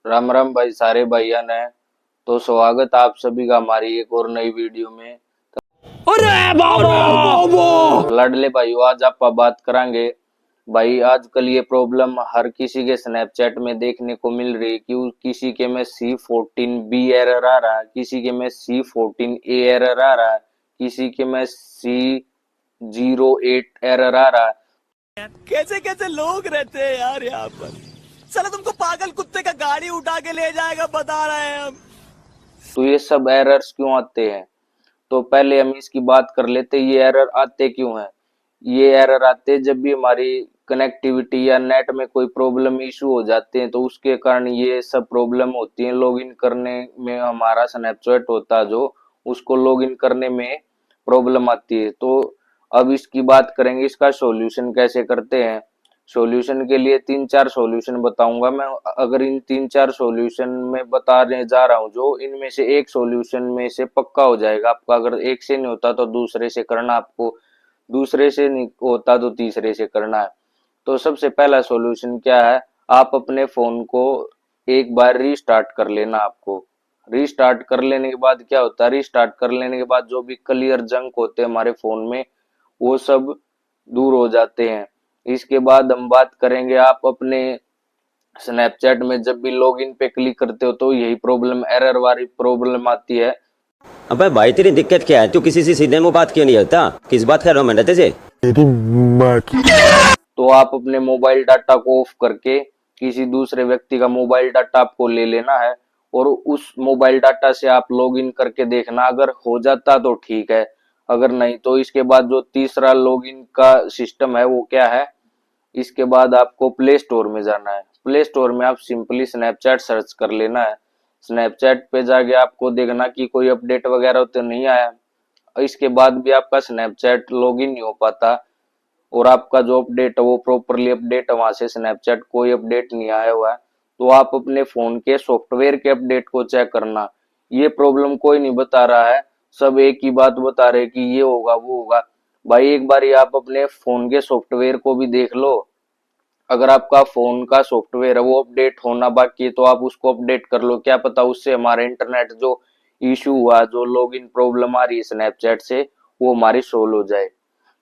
राम राम भाई सारे भैया ने। तो स्वागत आप सभी का हमारी एक और नई वीडियो में। अरे बाबा लाडले भाइयों, आज आप बात करांगे भाई। आजकल ये प्रॉब्लम हर किसी के स्नैपचैट में देखने को मिल रही है कि किसी के में C14B एरर आ रहा है, किसी के में C14A एरर आ रहा है, किसी के में C08 एरर आ रहा है। कैसे कैसे लोग रहते हैं यार यहाँ पर। साला तुमको पागल कुत्ते का गाड़ी उठा के ले जाएगा, बता रहे हैं हम। तो ये सब एरर्स क्यों आते हैं? तो पहले हम इसकी बात कर लेते, ये एरर आते क्यों हैं। ये एरर आते जब भी हमारी कनेक्टिविटी या नेट में कोई प्रॉब्लम इशू हो जाते हैं, तो उसके कारण ये सब प्रॉब्लम होती है। लॉगिन करने में हमारा स्नैपचैट होता है जो, उसको लॉगिन करने में प्रॉब्लम आती है। तो अब इसकी बात करेंगे, इसका सॉल्यूशन कैसे करते हैं। सॉल्यूशन के लिए 3-4 सॉल्यूशन बताऊंगा मैं। अगर इन 3-4 सॉल्यूशन में बताने जा रहा हूँ, जो इनमें से एक सॉल्यूशन में से पक्का हो जाएगा आपका। अगर एक से नहीं होता तो दूसरे से करना आपको, दूसरे से नहीं होता तो तीसरे से करना है। तो सबसे पहला सॉल्यूशन क्या है, आप अपने फोन को एक बार रीस्टार्ट कर लेना। आपको रीस्टार्ट कर लेने के बाद क्या होता है, रीस्टार्ट कर लेने के बाद जो भी क्लियर जंक होते हैं हमारे फोन में, वो सब दूर हो जाते हैं। इसके बाद हम बात करेंगे, आप अपने स्नैपचैट में जब भी लॉगिन पे क्लिक करते हो तो यही प्रॉब्लम, एरर वाली प्रॉब्लम आती है। अबे भाई तेरी दिक्कत क्या है? तू किसी से सीधे मुंह बात क्यों नहीं होता? किस बात कर रहा हूँ मैं तेरे? तो आप अपने मोबाइल डाटा को ऑफ करके किसी दूसरे व्यक्ति का मोबाइल डाटा आपको ले लेना है, और उस मोबाइल डाटा से आप लॉगिन करके देखना। अगर हो जाता तो ठीक है, अगर नहीं तो इसके बाद जो तीसरा लॉगिन का सिस्टम है वो क्या है, इसके बाद आपको प्ले स्टोर में जाना है। प्ले स्टोर में आप सिंपली स्नैपचैट सर्च कर लेना है। स्नैपचैट पे जाके आपको देखना कि कोई अपडेट वगैरह तो नहीं आया। इसके बाद भी आपका स्नैपचैट लॉगिन नहीं हो पाता और आपका जो अपडेट है वो प्रॉपरली अपडेट है, वहां से स्नैपचैट कोई अपडेट नहीं आया हुआ है, तो आप अपने फोन के सॉफ्टवेयर के अपडेट को चेक करना। ये प्रॉब्लम कोई नहीं बता रहा है, सब एक ही बात बता रहे कि ये होगा वो होगा। भाई एक बार आप अपने फोन के सॉफ्टवेयर को भी देख लो। अगर आपका फोन का सॉफ्टवेयर है वो अपडेट होना बाकी है तो आप उसको अपडेट कर लो। क्या पता उससे हमारा इंटरनेट जो इशू हुआ, जो लॉगिन प्रॉब्लम आ रही है स्नैपचैट से, वो हमारी सोल्व हो जाए।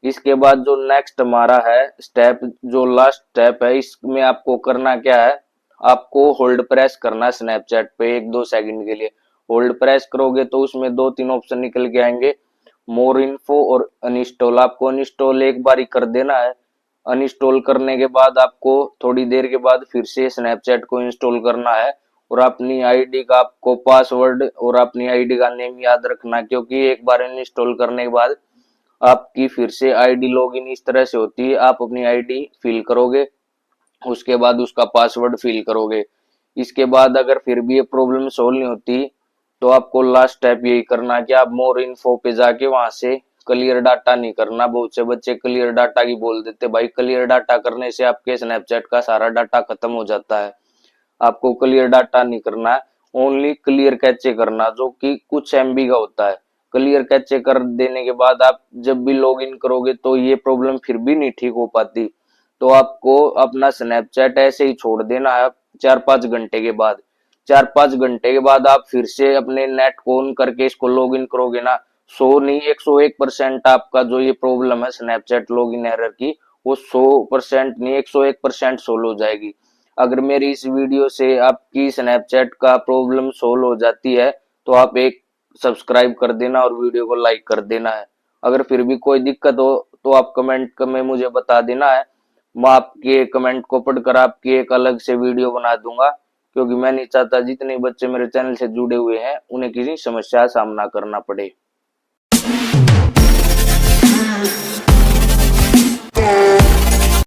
इसके बाद जो नेक्स्ट हमारा है स्टेप, जो लास्ट स्टेप है, इसमें आपको करना क्या है, आपको होल्ड प्रेस करना है स्नैपचैट पे 1-2 सेकंड के लिए। होल्ड प्रेस करोगे तो उसमें 2-3 ऑप्शन निकल के आएंगे, मोर इन्फो और अनइंस्टॉल। आपको अनइंस्टॉल एक बार ही कर देना है। अनइंस्टॉल करने के बाद आपको थोड़ी देर के बाद फिर से स्नैपचैट को इंस्टॉल करना है, और अपनी आईडी का आपको पासवर्ड और अपनी आईडी का नेम याद रखना, क्योंकि एक बार इंस्टॉल करने के बाद आपकी फिर से आईडी लॉगिन इस तरह से होती है, आप अपनी आईडी फिल करोगे, उसके बाद उसका पासवर्ड फिल करोगे। इसके बाद अगर फिर भी ये प्रॉब्लम सोल्व नहीं होती तो आपको लास्ट स्टेप यही करना कि आप मोर इन्फो पे जाके वहां से क्लियर डाटा नहीं करना। बहुत से बच्चे क्लियर डाटा की बोल देते, भाई क्लियर डाटा करने से आपके स्नैपचैट का सारा डाटा खत्म हो जाता है। आपको क्लियर डाटा नहीं करना है, ओनली क्लियर कैचे करना, जो कि कुछ एमबी का होता है। क्लियर कैचे कर देने के बाद आप जब भी लॉगिन करोगे तो ये प्रॉब्लम फिर भी नहीं ठीक हो पाती, तो आपको अपना स्नैपचैट ऐसे ही छोड़ देना है। 4-5 घंटे के बाद, 4-5 घंटे के बाद आप फिर से अपने नेट को ऑन करके इसको लॉगिन करोगे ना, 100 नहीं 101% आपका जो ये प्रॉब्लम है स्नैपचैट लॉगिन एरर की, वो 100% नहीं 101% सोल्व हो जाएगी। अगर मेरी इस वीडियो से आपकी स्नैपचैट का प्रॉब्लम सोल्व हो जाती है तो आप एक सब्सक्राइब कर देना और वीडियो को लाइक कर देना है। अगर फिर भी कोई दिक्कत हो तो आप कमेंट में मुझे बता देना है, मैं आपके कमेंट को पढ़कर आपकी एक अलग से वीडियो बना दूंगा, क्योंकि मैं नहीं चाहता जितने बच्चे मेरे चैनल से जुड़े हुए हैं उन्हें किसी समस्या का सामना करना पड़े।